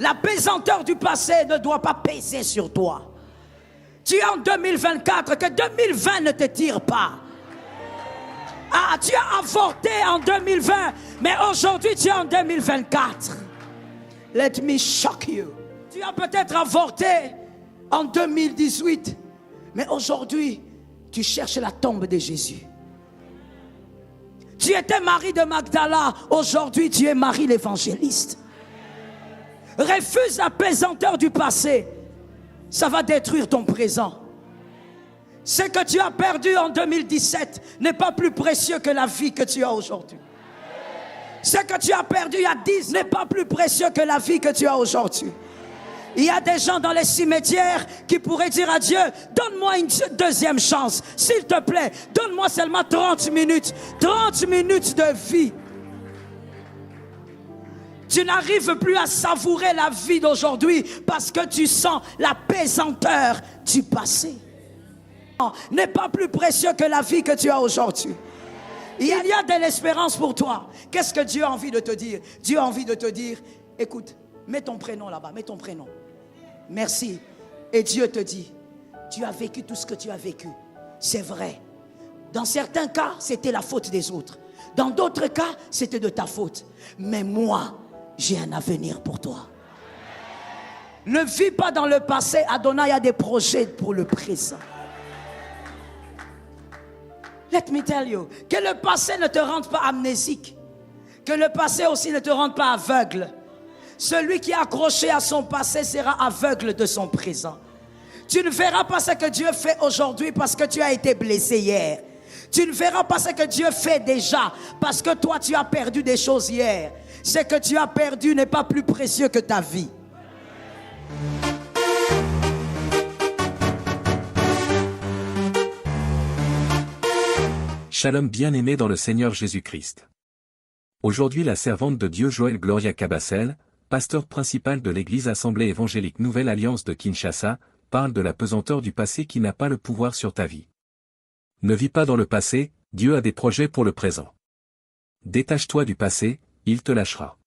La pesanteur du passé ne doit pas peser sur toi. Tu es en 2024, que 2020 ne te tire pas. Ah, tu as avorté en 2020, mais aujourd'hui tu es en 2024. Let me shock you. Tu as peut-être avorté en 2018, mais aujourd'hui tu cherches la tombe de Jésus. Tu étais Marie de Magdala, aujourd'hui tu es Marie l'évangéliste. Refuse la pesanteur du passé, ça va détruire ton présent. Ce que tu as perdu en 2017 n'est pas plus précieux que la vie que tu as aujourd'hui. Ce que tu as perdu il y a 10 ans n'est pas plus précieux que la vie que tu as aujourd'hui. Il y a des gens dans les cimetières qui pourraient dire à Dieu, donne-moi une deuxième chance, s'il te plaît, donne-moi seulement 30 minutes de vie. Tu n'arrives plus à savourer la vie d'aujourd'hui parce que tu sens la pesanteur du passé. N'est pas plus précieux que la vie que tu as aujourd'hui. Il y a de l'espérance pour toi. Qu'est-ce que Dieu a envie de te dire? Dieu a envie de te dire, écoute, mets ton prénom là-bas, mets ton prénom. Merci. Et Dieu te dit, tu as vécu tout ce que tu as vécu. C'est vrai. Dans certains cas, c'était la faute des autres. Dans d'autres cas, c'était de ta faute. Mais moi, j'ai un avenir pour toi. Ne vis pas dans le passé. Adonai a des projets pour le présent. Let me tell you, que le passé ne te rende pas amnésique. Que le passé aussi ne te rende pas aveugle. Celui qui est accroché à son passé sera aveugle de son présent. Tu ne verras pas ce que Dieu fait aujourd'hui parce que tu as été blessé hier. Tu ne verras pas ce que Dieu fait déjà parce que toi tu as perdu des choses hier. Ce que tu as perdu n'est pas plus précieux que ta vie. Shalom bien-aimé dans le Seigneur Jésus-Christ. Aujourd'hui la servante de Dieu Joël Gloria Cabassel, pasteur principal de l'église Assemblée évangélique Nouvelle Alliance de Kinshasa, parle de la pesanteur du passé qui n'a pas le pouvoir sur ta vie. Ne vis pas dans le passé, Dieu a des projets pour le présent. Détache-toi du passé, il te lâchera.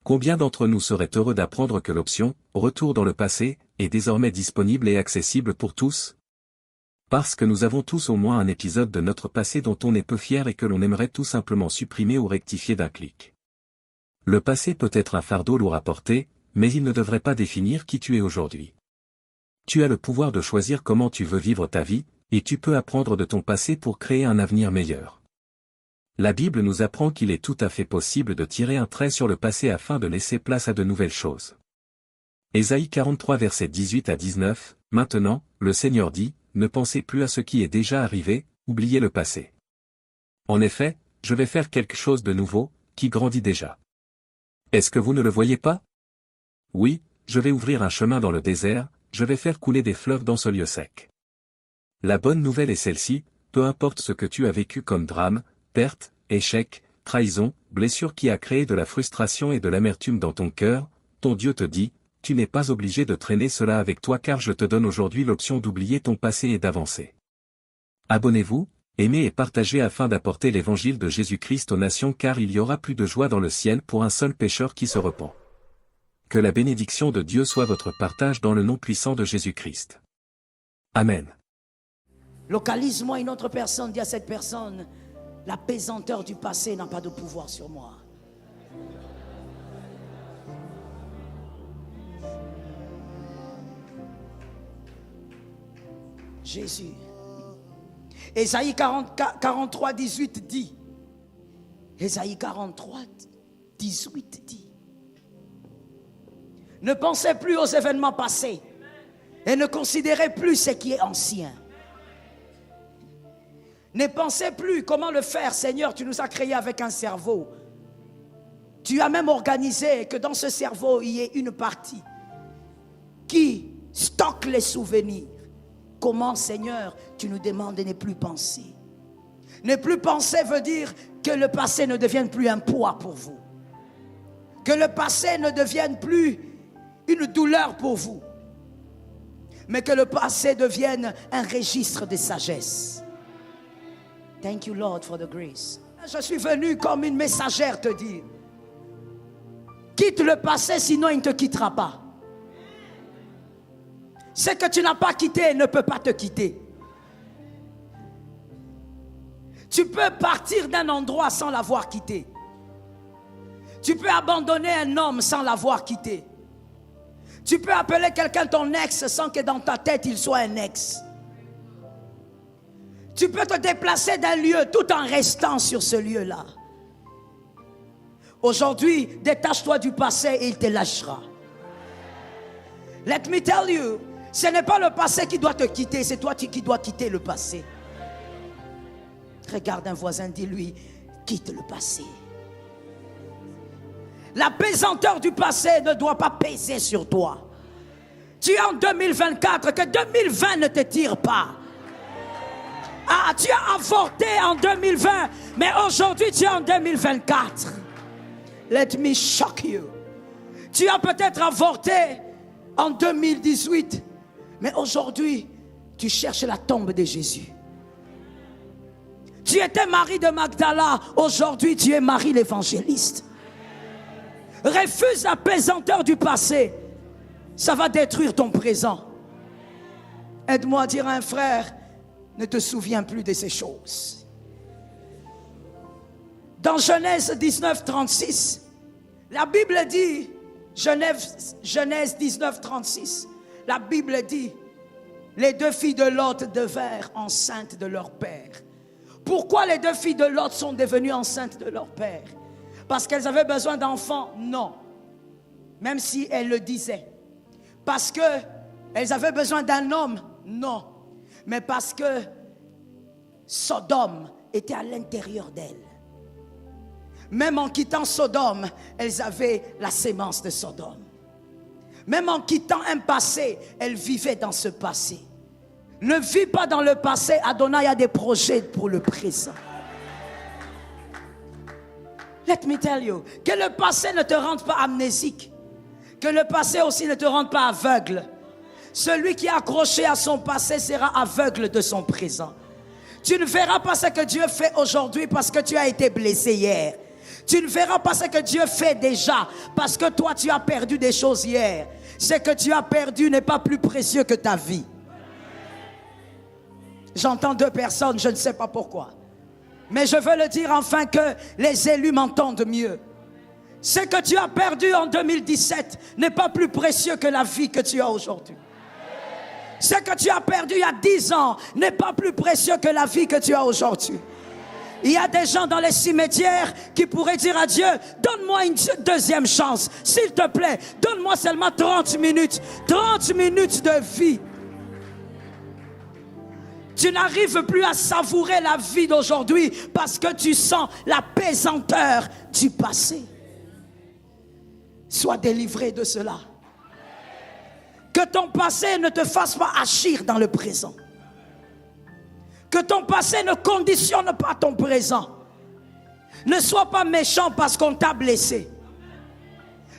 Combien d'entre nous seraient heureux d'apprendre que l'option « Retour dans le passé » est désormais disponible et accessible pour tous? Parce que nous avons tous au moins un épisode de notre passé dont on est peu fier et que l'on aimerait tout simplement supprimer ou rectifier d'un clic. Le passé peut être un fardeau lourd à porter, mais il ne devrait pas définir qui tu es aujourd'hui. Tu as le pouvoir de choisir comment tu veux vivre ta vie, et tu peux apprendre de ton passé pour créer un avenir meilleur. La Bible nous apprend qu'il est tout à fait possible de tirer un trait sur le passé afin de laisser place à de nouvelles choses. Ésaïe 43 versets 18 à 19, maintenant, le Seigneur dit, ne pensez plus à ce qui est déjà arrivé, oubliez le passé. En effet, je vais faire quelque chose de nouveau, qui grandit déjà. Est-ce que vous ne le voyez pas? Oui, je vais ouvrir un chemin dans le désert, je vais faire couler des fleuves dans ce lieu sec. La bonne nouvelle est celle-ci, peu importe ce que tu as vécu comme drame, perte, échec, trahison, blessure qui a créé de la frustration et de l'amertume dans ton cœur, ton Dieu te dit, tu n'es pas obligé de traîner cela avec toi car je te donne aujourd'hui l'option d'oublier ton passé et d'avancer. Abonnez-vous, aimez et partagez afin d'apporter l'évangile de Jésus-Christ aux nations car il y aura plus de joie dans le ciel pour un seul pécheur qui se repent. Que la bénédiction de Dieu soit votre partage dans le nom puissant de Jésus-Christ. Amen. Localise-moi une autre personne, dis à cette personne, la pesanteur du passé n'a pas de pouvoir sur moi. Jésus. Ésaïe 43, 18 dit. Ésaïe 43, 18 dit. Ne pensez plus aux événements passés et ne considérez plus ce qui est ancien. Ne pensez plus comment le faire, Seigneur, tu nous as créés avec un cerveau. Tu as même organisé que dans ce cerveau, il y ait une partie qui stocke les souvenirs. Comment, Seigneur, tu nous demandes de ne plus penser? Ne plus penser veut dire que le passé ne devienne plus un poids pour vous. Que le passé ne devienne plus une douleur pour vous. Mais que le passé devienne un registre de sagesse. Thank you, Lord, for the grace. Je suis venu comme une messagère te dire Quitte le passé, sinon il ne te quittera pas. Ce que tu n'as pas quitté ne peut pas te quitter. Tu peux partir d'un endroit sans l'avoir quitté. Tu peux abandonner un homme sans l'avoir quitté. Tu peux appeler quelqu'un ton ex sans que dans ta tête il soit un ex. Tu peux te déplacer d'un lieu tout en restant sur ce lieu-là. Aujourd'hui, détache-toi du passé et il te lâchera. Let me tell you, ce n'est pas le passé qui doit te quitter, c'est toi qui dois quitter le passé. Regarde un voisin, dis-lui, quitte le passé. La pesanteur du passé ne doit pas peser sur toi. Tu es en 2024, que 2020 ne te tire pas. Ah, tu as avorté en 2020, mais aujourd'hui tu es en 2024. Let me shock you. Tu as peut-être avorté en 2018, mais aujourd'hui tu cherches la tombe de Jésus. Tu étais mari de Magdala, aujourd'hui tu es mari l'évangéliste. Refuse la pesanteur du passé, ça va détruire ton présent. Aide-moi à dire à un frère, ne te souviens plus de ces choses. Dans Genèse 19, 36, la Bible dit, Genèse 19, 36, la Bible dit, les deux filles de Lot devinrent enceintes de leur père. Pourquoi les deux filles de Lot sont devenues enceintes de leur père? Parce qu'elles avaient besoin d'enfants? Non. Même si elles le disaient. Parce qu'elles avaient besoin d'un homme? Non. Mais parce que Sodome était à l'intérieur d'elles. Même en quittant Sodome, elles avaient la sémence de Sodome. Même en quittant un passé, elles vivaient dans ce passé. Ne vis pas dans le passé. Adonai a des projets pour le présent. Let me tell you, que le passé ne te rende pas amnésique. Que le passé aussi ne te rende pas aveugle. Celui qui est accroché à son passé sera aveugle de son présent. Tu ne verras pas ce que Dieu fait aujourd'hui parce que tu as été blessé hier. Tu ne verras pas ce que Dieu fait déjà parce que toi tu as perdu des choses hier. Ce que tu as perdu n'est pas plus précieux que ta vie. J'entends deux personnes, je ne sais pas pourquoi. Mais je veux le dire enfin que les élus m'entendent mieux. Ce que tu as perdu en 2017 n'est pas plus précieux que la vie que tu as aujourd'hui. Ce que tu as perdu il y a 10 ans n'est pas plus précieux que la vie que tu as aujourd'hui. Il y a des gens dans les cimetières qui pourraient dire à Dieu, donne-moi une deuxième chance. S'il te plaît, donne-moi seulement 30 minutes. 30 minutes de vie. Tu n'arrives plus à savourer la vie d'aujourd'hui parce que tu sens la pesanteur du passé. Sois délivré de cela. Que ton passé ne te fasse pas agir dans le présent. Que ton passé ne conditionne pas ton présent. Ne sois pas méchant parce qu'on t'a blessé.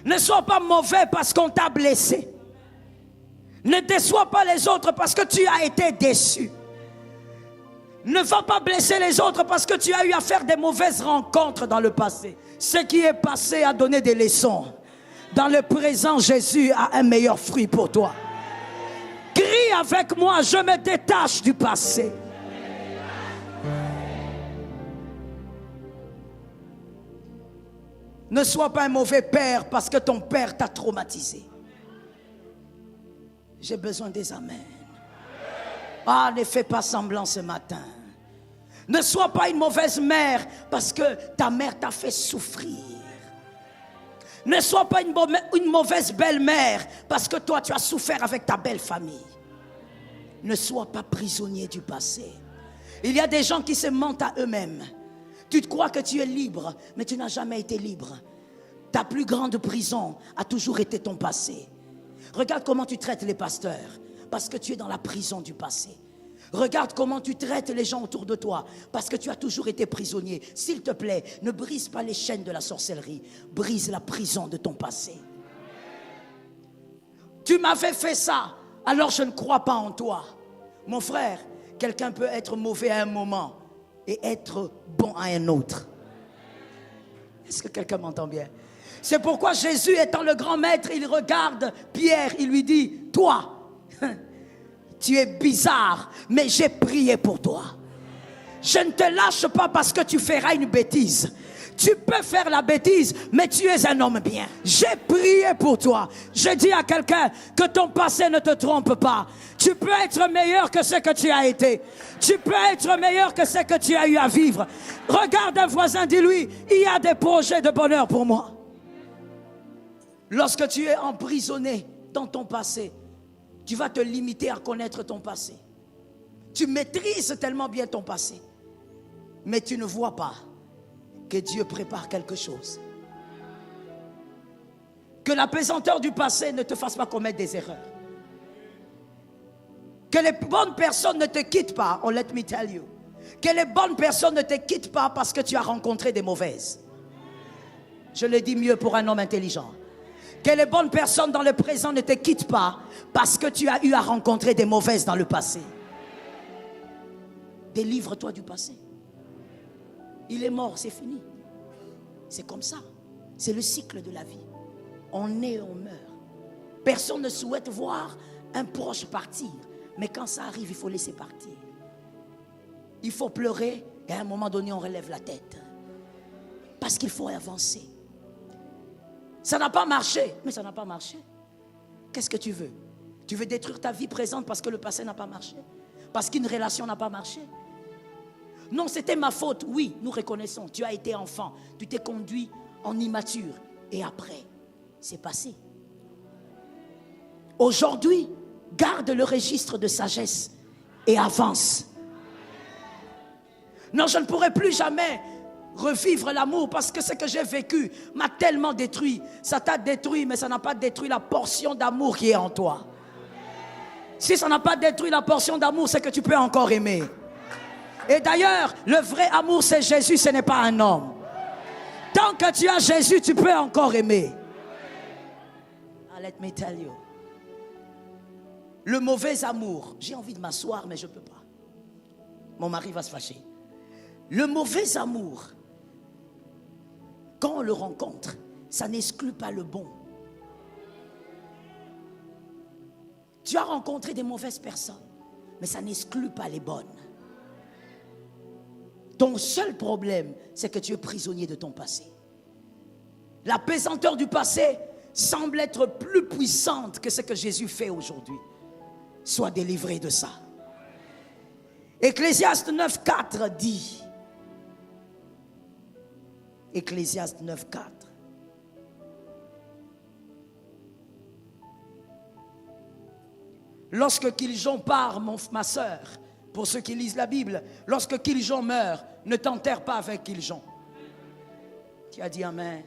Ne sois pas mauvais parce qu'on t'a blessé. Ne déçois pas les autres parce que tu as été déçu. Ne va pas blesser les autres parce que tu as eu à faire des mauvaises rencontres dans le passé. Ce qui est passé a donné des leçons. Dans le présent, Jésus a un meilleur fruit pour toi. Crie avec moi, je me détache du passé. Ne sois pas un mauvais père parce que ton père t'a traumatisé. J'ai besoin des amens. Ah, ne fais pas semblant ce matin. Ne sois pas une mauvaise mère parce que ta mère t'a fait souffrir. Ne sois pas une mauvaise belle-mère parce que toi tu as souffert avec ta belle famille. Ne sois pas prisonnier du passé. Il y a des gens qui se mentent à eux-mêmes. Tu te crois que tu es libre, mais tu n'as jamais été libre. Ta plus grande prison a toujours été ton passé. Regarde comment tu traites les pasteurs, parce que tu es dans la prison du passé. Regarde comment tu traites les gens autour de toi, parce que tu as toujours été prisonnier. S'il te plaît, ne brise pas les chaînes de la sorcellerie. Brise la prison de ton passé. Tu m'avais fait ça, alors je ne crois pas en toi. Mon frère, quelqu'un peut être mauvais à un moment et être bon à un autre. Est-ce que quelqu'un m'entend bien? C'est pourquoi Jésus, étant le grand maître, il regarde Pierre, il lui dit, toi, tu es bizarre, mais j'ai prié pour toi. Je ne te lâche pas parce que tu feras une bêtise. Tu peux faire la bêtise, mais tu es un homme bien. J'ai prié pour toi. Je dis à quelqu'un que ton passé ne te trompe pas. Tu peux être meilleur que ce que tu as été. Tu peux être meilleur que ce que tu as eu à vivre. Regarde un voisin, dis-lui, il y a des projets de bonheur pour moi. Lorsque tu es emprisonné dans ton passé, tu vas te limiter à connaître ton passé. Tu maîtrises tellement bien ton passé, mais tu ne vois pas que Dieu prépare quelque chose. Que la pesanteur du passé ne te fasse pas commettre des erreurs. Que les bonnes personnes ne te quittent pas. Oh, let me tell you. Que les bonnes personnes ne te quittent pas parce que tu as rencontré des mauvaises. Je le dis mieux pour un homme intelligent. Que les bonnes personnes dans le présent ne te quittent pas parce que tu as eu à rencontrer des mauvaises dans le passé. Délivre-toi du passé. Il est mort, c'est fini. C'est comme ça. C'est le cycle de la vie. On naît, on meurt. Personne ne souhaite voir un proche partir. Mais quand ça arrive, il faut laisser partir. Il faut pleurer et à un moment donné, on relève la tête. Parce qu'il faut avancer. Ça n'a pas marché, mais ça n'a pas marché. Qu'est-ce que tu veux? Tu veux détruire ta vie présente parce que le passé n'a pas marché? Parce qu'une relation n'a pas marché? Non, c'était ma faute. Oui, nous reconnaissons. Tu as été enfant. Tu t'es conduit en immature. Et après, c'est passé. Aujourd'hui, garde le registre de sagesse et avance. Non, je ne pourrai plus jamais revivre l'amour parce que ce que j'ai vécu m'a tellement détruit. Ça t'a détruit, mais ça n'a pas détruit la portion d'amour qui est en toi. Si ça n'a pas détruit la portion d'amour, c'est que tu peux encore aimer. Et d'ailleurs, le vrai amour, c'est Jésus, ce n'est pas un homme. Tant que tu as Jésus, tu peux encore aimer. Ah, let me tell you. Le mauvais amour, j'ai envie de m'asseoir, mais je ne peux pas. Mon mari va se fâcher. Le mauvais amour, quand on le rencontre, ça n'exclut pas le bon. Tu as rencontré des mauvaises personnes, mais ça n'exclut pas les bonnes. Ton seul problème, c'est que tu es prisonnier de ton passé. La pesanteur du passé semble être plus puissante que ce que Jésus fait aujourd'hui. Sois délivré de ça. Ecclésiaste 9,4 dit, Ecclésiaste 9,4. Lorsque Kiljon part, ma sœur, pour ceux qui lisent la Bible, lorsque Kiljon meurt, ne t'enterre pas avec Kiljon. Tu as dit amen.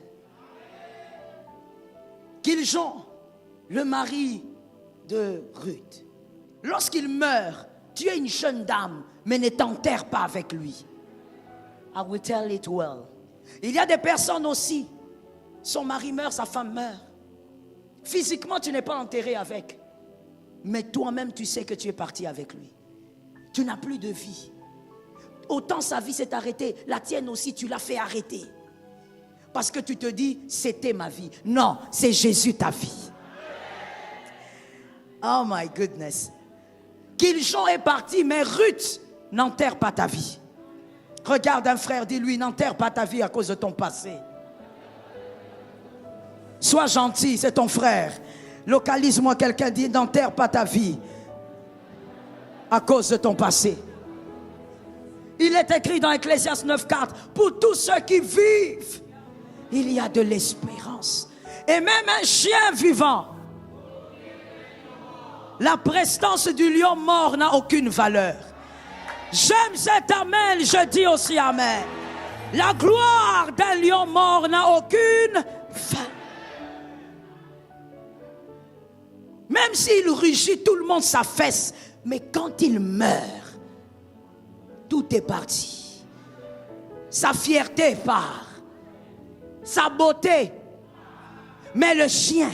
Kiljon, le mari de Ruth, lorsqu'il meurt, tu es une jeune dame, mais ne t'enterre pas avec lui. I will tell it well. Il y a des personnes aussi, son mari meurt, sa femme meurt. Physiquement, tu n'es pas enterré avec. Mais toi-même, tu sais que tu es parti avec lui. Tu n'as plus de vie. Autant sa vie s'est arrêtée, la tienne aussi, tu l'as fait arrêter. Parce que tu te dis, c'était ma vie. Non, c'est Jésus ta vie. Oh my goodness. Kiljon est parti, mais Ruth n'enterre pas ta vie. Regarde un frère, dis-lui, n'enterre pas ta vie à cause de ton passé. Sois gentil, c'est ton frère. Localise-moi quelqu'un, dit, n'enterre pas ta vie à cause de ton passé. Il est écrit dans Ecclésiaste 9,4, pour tous ceux qui vivent, il y a de l'espérance. Et même un chien vivant, la prestance du lion mort n'a aucune valeur. J'aime cet amen, je dis aussi amen. La gloire d'un lion mort n'a aucune valeur. Même s'il rugit, tout le monde s'affaisse. Mais quand il meurt, tout est parti. Sa fierté part. Sa beauté. Mais le chien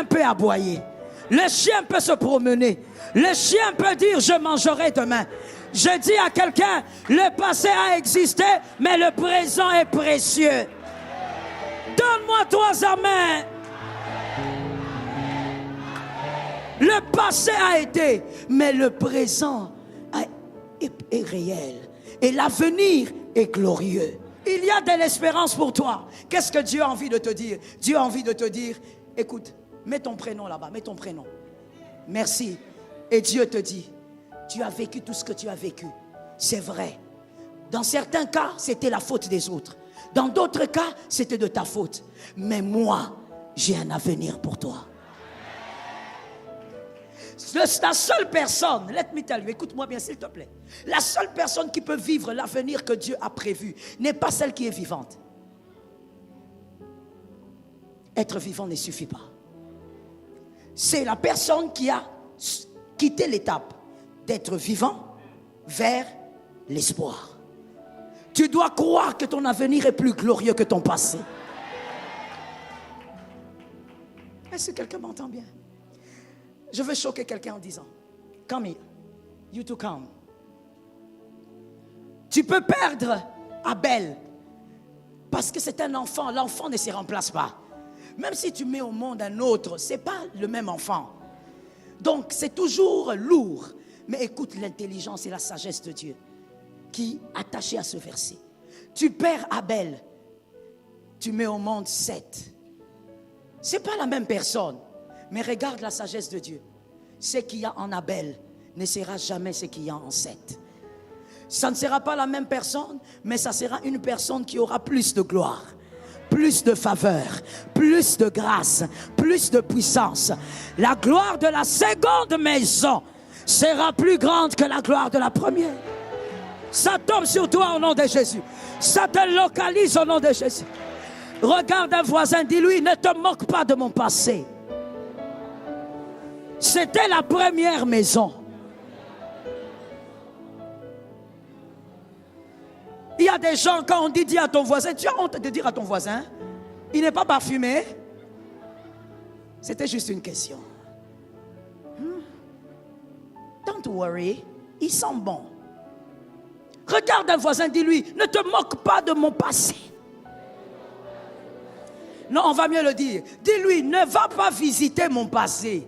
peut aboyer. Le chien peut se promener. Le chien peut dire, je mangerai demain. Je dis à quelqu'un, le passé a existé, mais le présent est précieux. Donne-moi 3 amens. Le passé a été, mais le présent est réel. Et l'avenir est glorieux. Il y a de l'espérance pour toi. Qu'est-ce que Dieu a envie de te dire? Dieu a envie de te dire, écoute, mets ton prénom là-bas, mets ton prénom. Merci. Et Dieu te dit, tu as vécu tout ce que tu as vécu. C'est vrai. Dans certains cas, c'était la faute des autres. Dans d'autres cas, c'était de ta faute. Mais moi, j'ai un avenir pour toi. La seule personne, let me tell you, écoute-moi bien s'il te plaît. La seule personne qui peut vivre l'avenir que Dieu a prévu n'est pas celle qui est vivante. Être vivant ne suffit pas. C'est la personne qui a quitté l'étape d'être vivant vers l'espoir. Tu dois croire que ton avenir est plus glorieux que ton passé. Est-ce que quelqu'un m'entend bien? Je veux choquer quelqu'un en disant, come here, you to come. Tu peux perdre Abel parce que c'est un enfant. L'enfant ne se remplace pas. Même si tu mets au monde un autre, ce n'est pas le même enfant. Donc c'est toujours lourd. Mais écoute l'intelligence et la sagesse de Dieu qui est attachée à ce verset. Tu perds Abel, tu mets au monde Seth. Ce n'est pas la même personne. Mais regarde la sagesse de Dieu. Ce qu'il y a en Abel ne sera jamais ce qu'il y a en Seth. Ça ne sera pas la même personne, mais ça sera une personne qui aura plus de gloire, plus de faveur, plus de grâce, plus de puissance. La gloire de la seconde maison sera plus grande que la gloire de la première. Ça tombe sur toi au nom de Jésus. Ça te localise au nom de Jésus. Regarde un voisin, dis-lui, ne te moque pas de mon passé. C'était la première maison. Il y a des gens, quand on dit dis à ton voisin, tu as honte de dire à ton voisin, il n'est pas parfumé. C'était juste une question. Don't worry, il sent bon. Regarde un voisin, dis-lui, ne te moque pas de mon passé. Non, on va mieux le dire. Dis-lui, ne va pas visiter mon passé.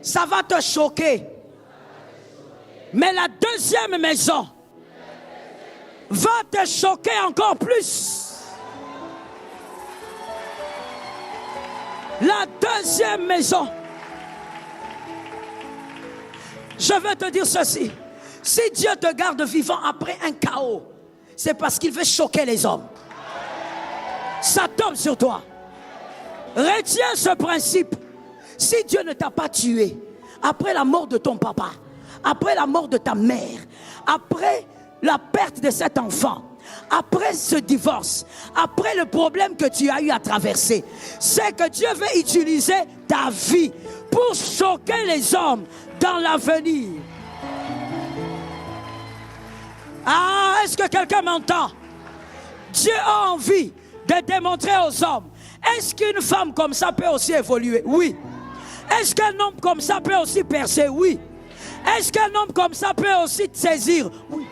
Ça va te choquer. Mais la deuxième maison va te choquer encore plus. La deuxième maison. Je veux te dire ceci. Si Dieu te garde vivant après un chaos, c'est parce qu'il veut choquer les hommes. Ça tombe sur toi. Retiens ce principe. Si Dieu ne t'a pas tué, après la mort de ton papa, après la mort de ta mère, après la perte de cet enfant, après ce divorce, après le problème que tu as eu à traverser, c'est que Dieu veut utiliser ta vie pour choquer les hommes dans l'avenir. Ah, est-ce que quelqu'un m'entend? Dieu a envie de démontrer aux hommes. Est-ce qu'une femme comme ça peut aussi évoluer? Oui. Est-ce qu'un homme comme ça peut aussi percer? Oui. Est-ce qu'un homme comme ça peut aussi te saisir? Oui.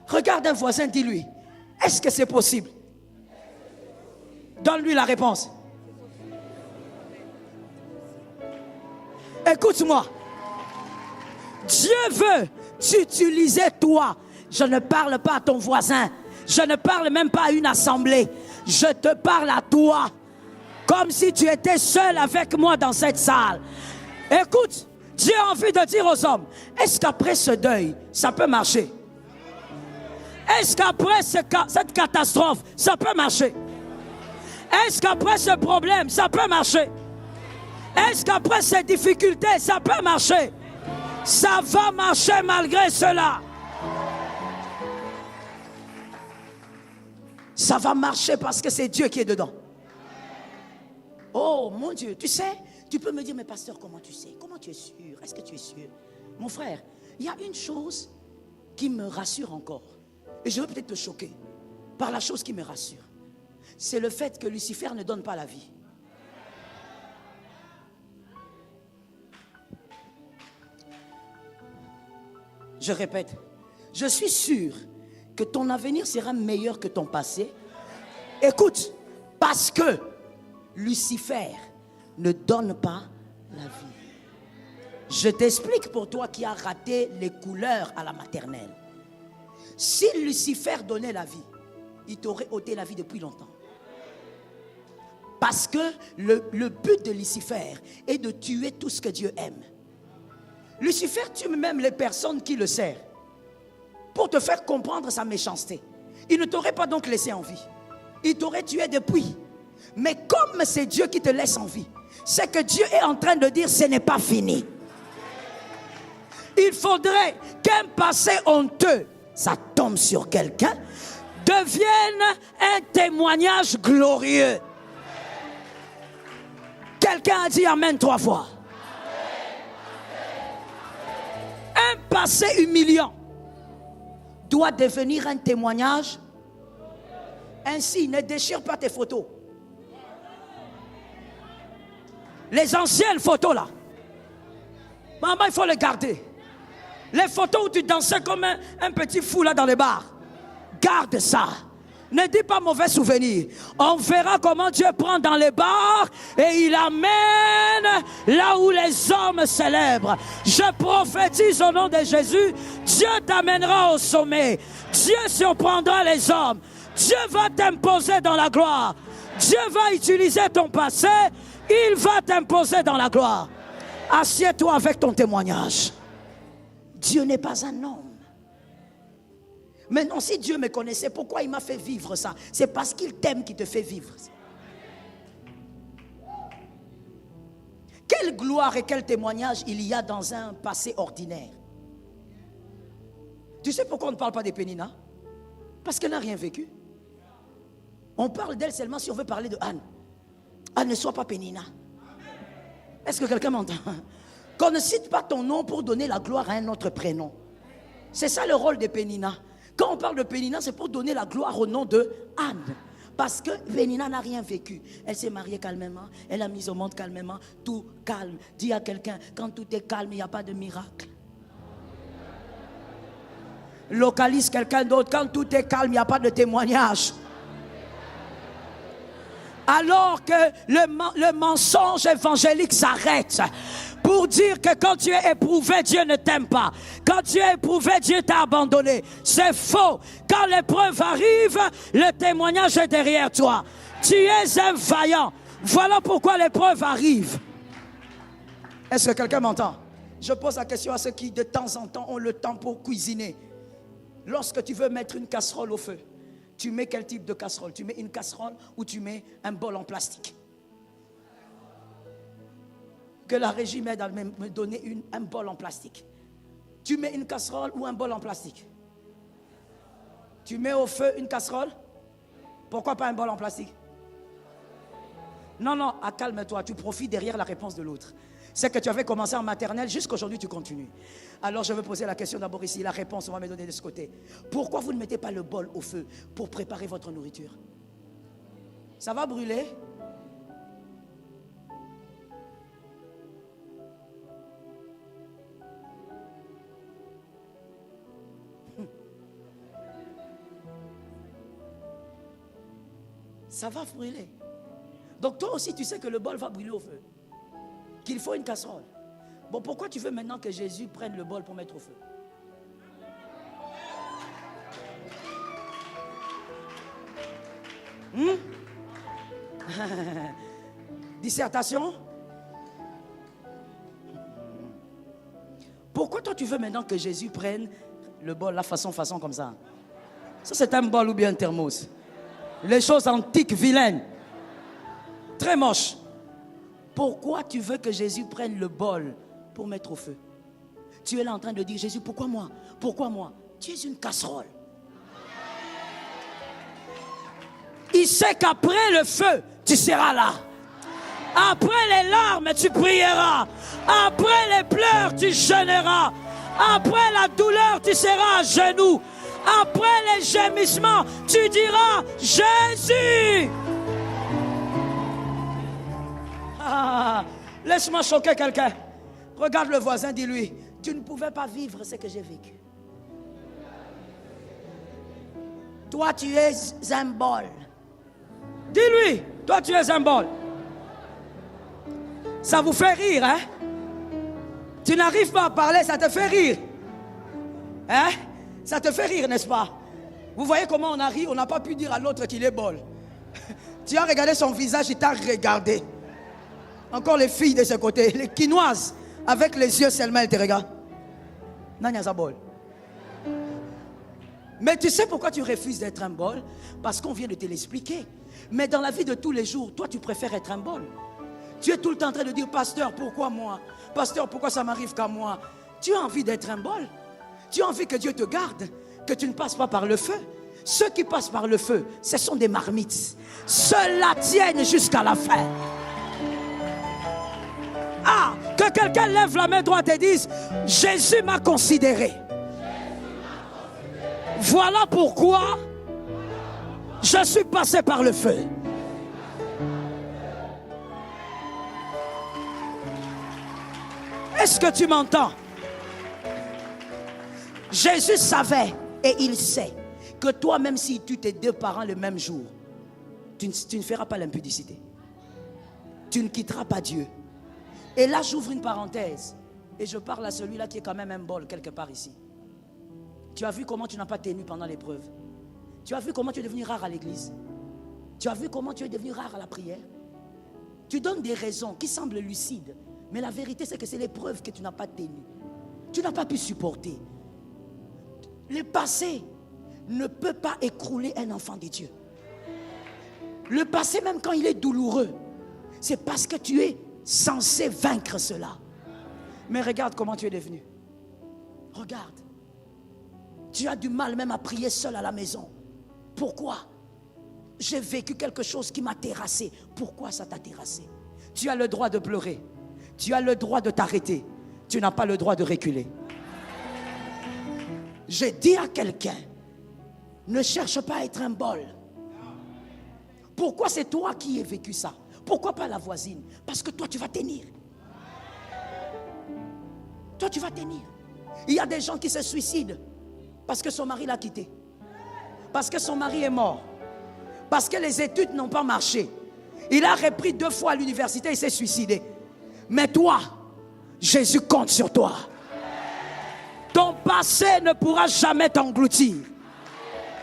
Regarde un voisin, dis-lui, est-ce que c'est possible? Donne-lui la réponse. Écoute-moi. Dieu veut t'utiliser toi. Je ne parle pas à ton voisin. Je ne parle même pas à une assemblée. Je te parle à toi. Comme si tu étais seul avec moi dans cette salle. Écoute, Dieu a envie de dire aux hommes, est-ce qu'après ce deuil, ça peut marcher? Est-ce qu'après cette catastrophe, ça peut marcher? Est-ce qu'après ce problème, ça peut marcher? Est-ce qu'après ces difficultés, ça peut marcher? Ça va marcher malgré cela. Ça va marcher parce que c'est Dieu qui est dedans. Oh mon Dieu, tu sais, tu peux me dire, mais pasteur, comment tu sais? Comment tu es sûr? Est-ce que tu es sûr? Mon frère, il y a une chose qui me rassure encore. Et je vais peut-être te choquer par la chose qui me rassure. C'est le fait que Lucifer ne donne pas la vie. Je répète, je suis sûr que ton avenir sera meilleur que ton passé. Écoute, parce que Lucifer ne donne pas la vie. Je t'explique pour toi qui as raté les couleurs à la maternelle. Si Lucifer donnait la vie, il t'aurait ôté la vie depuis longtemps. Parce que le but de Lucifer est de tuer tout ce que Dieu aime. Lucifer tue même les personnes qui le servent pour te faire comprendre sa méchanceté. Il ne t'aurait pas donc laissé en vie. Il t'aurait tué depuis. Mais comme c'est Dieu qui te laisse en vie, c'est que Dieu est en train de dire ce n'est pas fini. Il faudrait qu'un passé honteux, ça tombe sur quelqu'un, devienne un témoignage glorieux. Quelqu'un a dit amen 3 fois. Un passé humiliant doit devenir un témoignage. Ainsi, ne déchire pas tes photos. Les anciennes photos là, maman, il faut les garder. Les photos où tu dansais comme un petit fou là dans les bars, garde ça. Ne dis pas mauvais souvenir. On verra comment Dieu prend dans les bars et il amène là où les hommes célèbrent. Je prophétise au nom de Jésus, Dieu t'amènera au sommet. Dieu surprendra les hommes. Dieu va t'imposer dans la gloire. Dieu va utiliser ton passé. Il va t'imposer dans la gloire. Assieds-toi avec ton témoignage. Dieu n'est pas un homme. Maintenant, si Dieu me connaissait, pourquoi il m'a fait vivre ça? C'est parce qu'il t'aime qu'il te fait vivre ça. Quelle gloire et quel témoignage il y a dans un passé ordinaire. Tu sais pourquoi on ne parle pas de Pénina? Parce qu'elle n'a rien vécu. On parle d'elle seulement si on veut parler de Anne. Anne, ne sois pas Pénina. Est-ce que quelqu'un m'entend? Qu'on ne cite pas ton nom pour donner la gloire à un autre prénom. C'est ça le rôle de Pénina. Quand on parle de Pénina, c'est pour donner la gloire au nom de Anne. Parce que Pénina n'a rien vécu. Elle s'est mariée calmement, elle a mis au monde calmement, tout calme. Dis à quelqu'un, quand tout est calme, il n'y a pas de miracle. Localise quelqu'un d'autre, quand tout est calme, il n'y a pas de témoignage. Alors que le mensonge évangélique s'arrête pour dire que quand tu es éprouvé, Dieu ne t'aime pas. Quand tu es éprouvé, Dieu t'a abandonné. C'est faux. Quand l'épreuve arrive, le témoignage est derrière toi. Tu es un vaillant. Voilà pourquoi l'épreuve arrive. Est-ce que quelqu'un m'entend? Je pose la question à ceux qui de temps en temps ont le temps pour cuisiner. Lorsque tu veux mettre une casserole au feu, tu mets quel type de casserole? Tu mets une casserole ou tu mets un bol en plastique? Que la régie m'aide à me donner un bol en plastique. Tu mets une casserole ou un bol en plastique? Tu mets au feu une casserole? Pourquoi pas un bol en plastique? Non, calme-toi, tu profites derrière la réponse de l'autre. C'est que tu avais commencé en maternelle, jusqu'aujourd'hui tu continues. Alors je vais poser la question d'abord ici, la réponse on va me donner de ce côté. Pourquoi vous ne mettez pas le bol au feu pour préparer votre nourriture? Ça va brûler? Ça va brûler. Donc toi aussi tu sais que le bol va brûler au feu. Qu'il faut une casserole. Bon, pourquoi tu veux maintenant que Jésus prenne le bol pour mettre au feu? Dissertation? Pourquoi toi tu veux maintenant que Jésus prenne le bol, la façon comme ça? Ça c'est un bol ou bien un thermos? Les choses antiques, vilaines. Très moches. Pourquoi tu veux que Jésus prenne le bol pour mettre au feu? Tu es là en train de dire, Jésus, pourquoi moi? Pourquoi moi? Tu es une casserole. Il sait qu'après le feu, tu seras là. Après les larmes, tu prieras. Après les pleurs, tu jeûneras. Après la douleur, tu seras à genoux. Après les gémissements, tu diras, Jésus. Laisse-moi choquer quelqu'un. Regarde le voisin, dis-lui, tu ne pouvais pas vivre ce que j'ai vécu. Toi, tu es un bol. Dis-lui, toi, tu es un bol. Ça vous fait rire, hein? Tu n'arrives pas à parler, ça te fait rire. Hein? Ça te fait rire, n'est-ce pas? Vous voyez comment on a ri, on n'a pas pu dire à l'autre qu'il est bol. Tu as regardé son visage, il t'a regardé. Encore les filles de ce côté, les quinoises, avec les yeux seulement, elles te regardent. Nanya Zabol. Mais tu sais pourquoi tu refuses d'être un bol? Parce qu'on vient de te l'expliquer. Mais dans la vie de tous les jours, toi tu préfères être un bol. Tu es tout le temps en train de dire, pasteur, pourquoi moi? Pasteur, pourquoi ça m'arrive qu'à moi? Tu as envie d'être un bol. Tu as envie que Dieu te garde, que tu ne passes pas par le feu. Ceux qui passent par le feu, ce sont des marmites. Ceux-là tiennent jusqu'à la fin. Ah, que quelqu'un lève la main droite et dise, Jésus m'a considéré. Voilà pourquoi je suis passé par le feu. Est-ce que tu m'entends? Jésus savait et il sait que toi, même si tu tes deux parents le même jour, tu ne feras pas l'impudicité. Tu ne quitteras pas Dieu. Et là, j'ouvre une parenthèse. Et je parle à celui-là qui est quand même un bol quelque part ici. Tu as vu comment tu n'as pas tenu pendant l'épreuve. Tu as vu comment tu es devenu rare à l'église. Tu as vu comment tu es devenu rare à la prière. Tu donnes des raisons qui semblent lucides. Mais la vérité, c'est que c'est l'épreuve que tu n'as pas tenue. Tu n'as pas pu supporter. Le passé ne peut pas écrouler un enfant de Dieu. Le passé, même quand il est douloureux, c'est parce que tu es censé vaincre cela. Mais regarde comment tu es devenu. Regarde. Tu as du mal même à prier seul à la maison. Pourquoi? J'ai vécu quelque chose qui m'a terrassé. Pourquoi ça t'a terrassé? Tu as le droit de pleurer. Tu as le droit de t'arrêter. Tu n'as pas le droit de reculer. Je dis à quelqu'un, ne cherche pas à être un bol. Pourquoi c'est toi qui as vécu ça? Pourquoi pas la voisine? Parce que toi tu vas tenir. Toi tu vas tenir. Il y a des gens qui se suicident parce que son mari l'a quitté. Parce que son mari est mort. Parce que les études n'ont pas marché. Il a repris 2 fois à l'université et s'est suicidé. Mais toi, Jésus compte sur toi. Ton passé ne pourra jamais t'engloutir.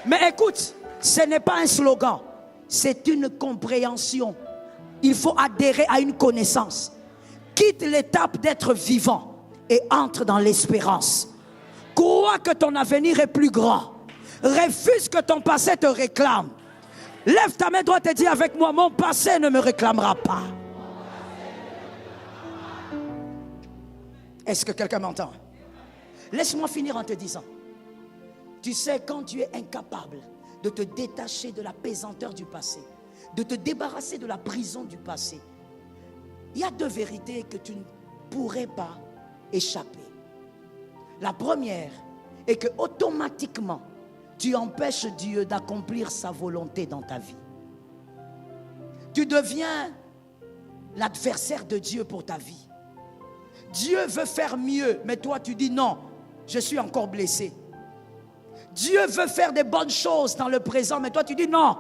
Mais écoute, ce n'est pas un slogan. C'est une compréhension. Il faut adhérer à une connaissance. Quitte l'étape d'être vivant et entre dans l'espérance. Crois que ton avenir est plus grand. Refuse que ton passé te réclame. Lève ta main droite et dis avec moi, mon passé ne me réclamera pas. Est-ce que quelqu'un m'entend? Laisse-moi finir en te disant, tu sais, quand tu es incapable de te détacher de la pesanteur du passé, de te débarrasser de la prison du passé, il y a 2 vérités que tu ne pourrais pas échapper. La première est que automatiquement, tu empêches Dieu d'accomplir sa volonté dans ta vie. Tu deviens l'adversaire de Dieu pour ta vie. Dieu veut faire mieux, mais toi tu dis non, je suis encore blessé. Dieu veut faire des bonnes choses dans le présent, mais toi tu dis non,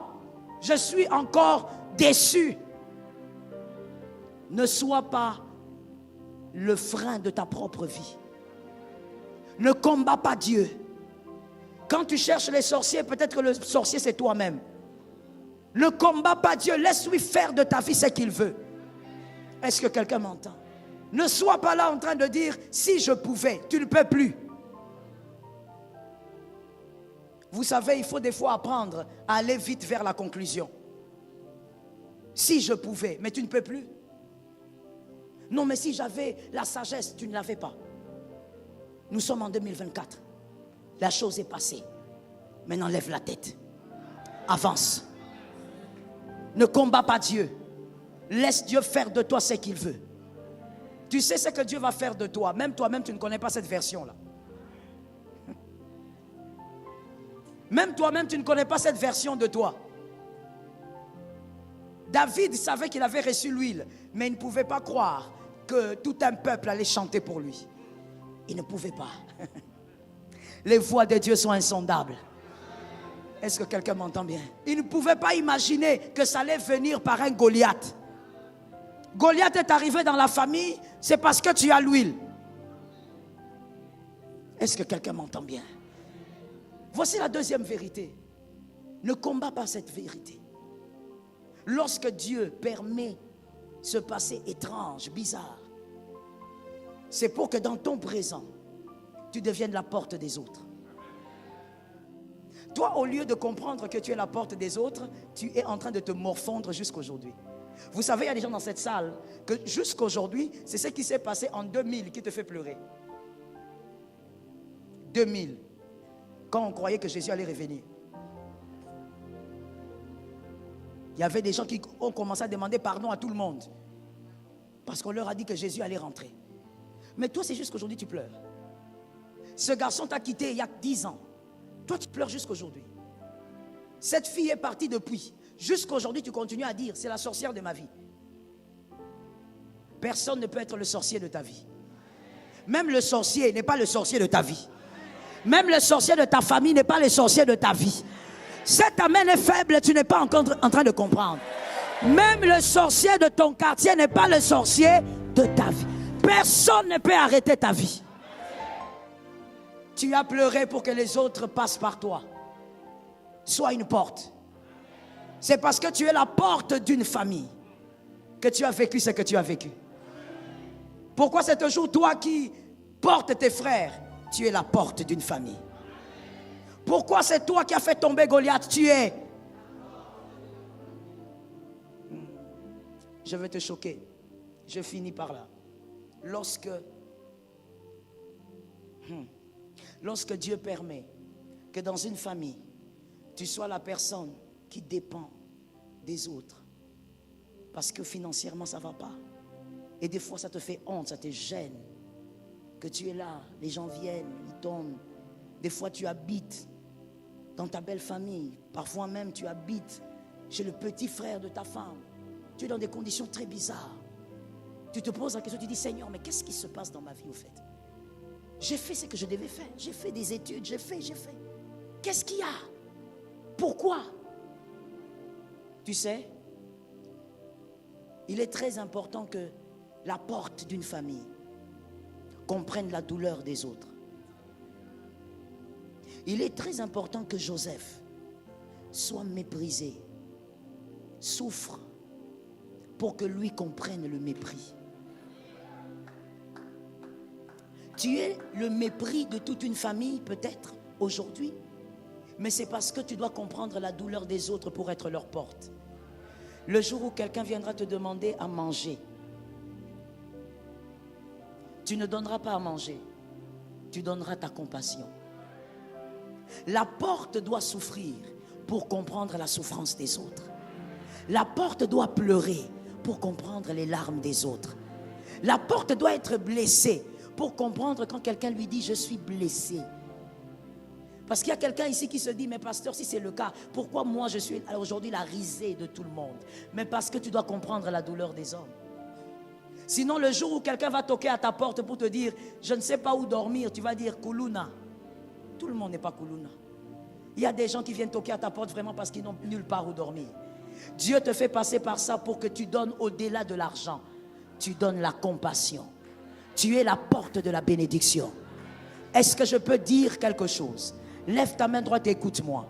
je suis encore déçu. Ne sois pas le frein de ta propre vie. Ne combats pas Dieu. Quand tu cherches les sorciers, peut-être que le sorcier c'est toi-même. Ne combats pas Dieu, laisse-lui faire de ta vie ce qu'il veut. Est-ce que quelqu'un m'entend? Ne sois pas là en train de dire si je pouvais, tu ne peux plus. Vous savez, il faut des fois apprendre à aller vite vers la conclusion. Si je pouvais, mais tu ne peux plus. Non, mais si j'avais la sagesse, tu ne l'avais pas. Nous sommes en 2024. La chose est passée. Maintenant, lève la tête. Avance. Ne combats pas Dieu. Laisse Dieu faire de toi ce qu'il veut. Tu sais ce que Dieu va faire de toi. Même toi-même, tu ne connais pas cette version-là. Même toi-même, tu ne connais pas cette version de toi. David savait qu'il avait reçu l'huile, mais il ne pouvait pas croire que tout un peuple allait chanter pour lui. Il ne pouvait pas. Les voies de Dieu sont insondables. Est-ce que quelqu'un m'entend bien? Il ne pouvait pas imaginer que ça allait venir par un Goliath. Goliath est arrivé dans la famille, c'est parce que tu as l'huile. Est-ce que quelqu'un m'entend bien? Voici la deuxième vérité. Ne combat pas cette vérité. Lorsque Dieu permet ce passé étrange, bizarre, c'est pour que dans ton présent, tu deviennes la porte des autres. Toi, au lieu de comprendre que tu es la porte des autres, tu es en train de te morfondre jusqu'aujourd'hui. Vous savez, il y a des gens dans cette salle que jusqu'aujourd'hui, c'est ce qui s'est passé en 2000 qui te fait pleurer. 2000, quand on croyait que Jésus allait revenir. Il y avait des gens qui ont commencé à demander pardon à tout le monde parce qu'on leur a dit que Jésus allait rentrer. Mais toi, c'est juste qu'aujourd'hui tu pleures. Ce garçon t'a quitté il y a 10 ans. Toi, tu pleures jusqu'aujourd'hui. Cette fille est partie depuis. Jusqu'aujourd'hui, tu continues à dire, c'est la sorcière de ma vie. Personne ne peut être le sorcier de ta vie. Même le sorcier n'est pas le sorcier de ta vie. Même le sorcier de ta famille n'est pas le sorcier de ta vie. Cet amen est faible, tu n'es pas encore en train de comprendre. Même le sorcier de ton quartier n'est pas le sorcier de ta vie. Personne ne peut arrêter ta vie. Tu as pleuré pour que les autres passent par toi. Sois une porte. C'est parce que tu es la porte d'une famille que tu as vécu ce que tu as vécu. Pourquoi c'est toujours toi qui portes tes frères? Tu es la porte d'une famille. Pourquoi c'est toi qui as fait tomber Goliath? Tu es. Je vais te choquer. Je finis par là. Lorsque Dieu permet que dans une famille, tu sois la personne qui dépend des autres, parce que financièrement ça ne va pas, et des fois ça te fait honte, ça te gêne, que tu es là, les gens viennent, ils donnent. Des fois tu habites dans ta belle famille, parfois même tu habites chez le petit frère de ta femme, tu es dans des conditions très bizarres. Tu te poses la question, tu dis Seigneur, mais qu'est-ce qui se passe dans ma vie au fait? J'ai fait ce que je devais faire, j'ai fait des études, j'ai fait. Qu'est-ce qu'il y a? Pourquoi? Tu sais, il est très important que la porte d'une famille comprenne la douleur des autres. Il est très important que Joseph soit méprisé, souffre, pour que lui comprenne le mépris. Tu es le mépris de toute une famille peut-être aujourd'hui, mais c'est parce que tu dois comprendre la douleur des autres pour être leur porte. Le jour où quelqu'un viendra te demander à manger, tu ne donneras pas à manger, tu donneras ta compassion. La porte doit souffrir pour comprendre la souffrance des autres. La porte doit pleurer pour comprendre les larmes des autres. La porte doit être blessée pour comprendre quand quelqu'un lui dit « je suis blessé ». Parce qu'il y a quelqu'un ici qui se dit « mais pasteur, si c'est le cas, pourquoi moi je suis aujourd'hui la risée de tout le monde ?» Mais parce que tu dois comprendre la douleur des hommes. Sinon, le jour où quelqu'un va toquer à ta porte pour te dire « je ne sais pas où dormir », tu vas dire « Kuluna ». Tout le monde n'est pas Kuluna. Il y a des gens qui viennent toquer à ta porte vraiment parce qu'ils n'ont nulle part où dormir. Dieu te fait passer par ça pour que tu donnes au-delà de l'argent. Tu donnes la compassion. Tu es la porte de la bénédiction. Est-ce que je peux dire quelque chose? Lève ta main droite et écoute-moi.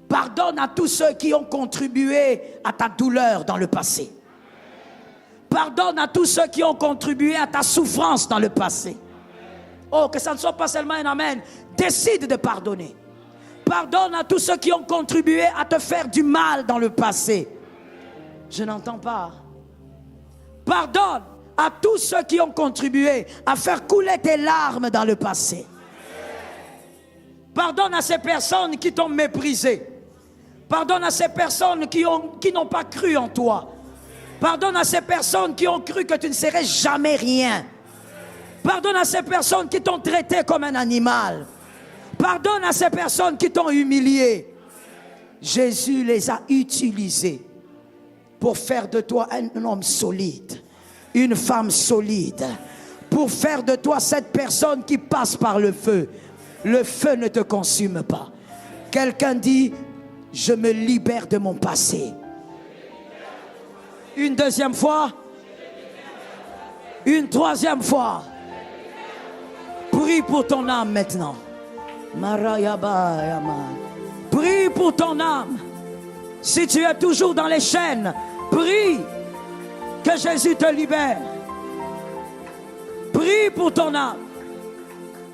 Pardonne à tous ceux qui ont contribué à ta douleur dans le passé. Pardonne à tous ceux qui ont contribué à ta souffrance dans le passé. Oh, que ça ne soit pas seulement un amen. Décide de pardonner. Pardonne à tous ceux qui ont contribué à te faire du mal dans le passé. Je n'entends pas. Pardonne à tous ceux qui ont contribué à faire couler tes larmes dans le passé. Pardonne à ces personnes qui t'ont méprisé. Pardonne à ces personnes qui n'ont pas cru en toi. Pardonne à ces personnes qui ont cru que tu ne serais jamais rien. Pardonne à ces personnes qui t'ont traité comme un animal. Pardonne à ces personnes qui t'ont humilié. Jésus les a utilisés pour faire de toi un homme solide, une femme solide, pour faire de toi cette personne qui passe par le feu. Le feu ne te consume pas. Quelqu'un dit, je me libère de mon passé. Une deuxième fois. Une troisième fois. Prie pour ton âme maintenant. Prie pour ton âme. Si tu es toujours dans les chaînes, prie que Jésus te libère. Prie pour ton âme.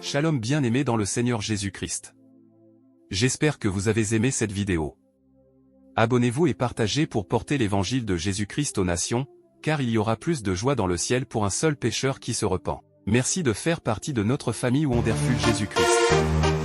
Shalom bien-aimés dans le Seigneur Jésus-Christ. J'espère que vous avez aimé cette vidéo. Abonnez-vous et partagez pour porter l'évangile de Jésus-Christ aux nations, car il y aura plus de joie dans le ciel pour un seul pécheur qui se repent. Merci de faire partie de notre famille Wonderful Jésus-Christ.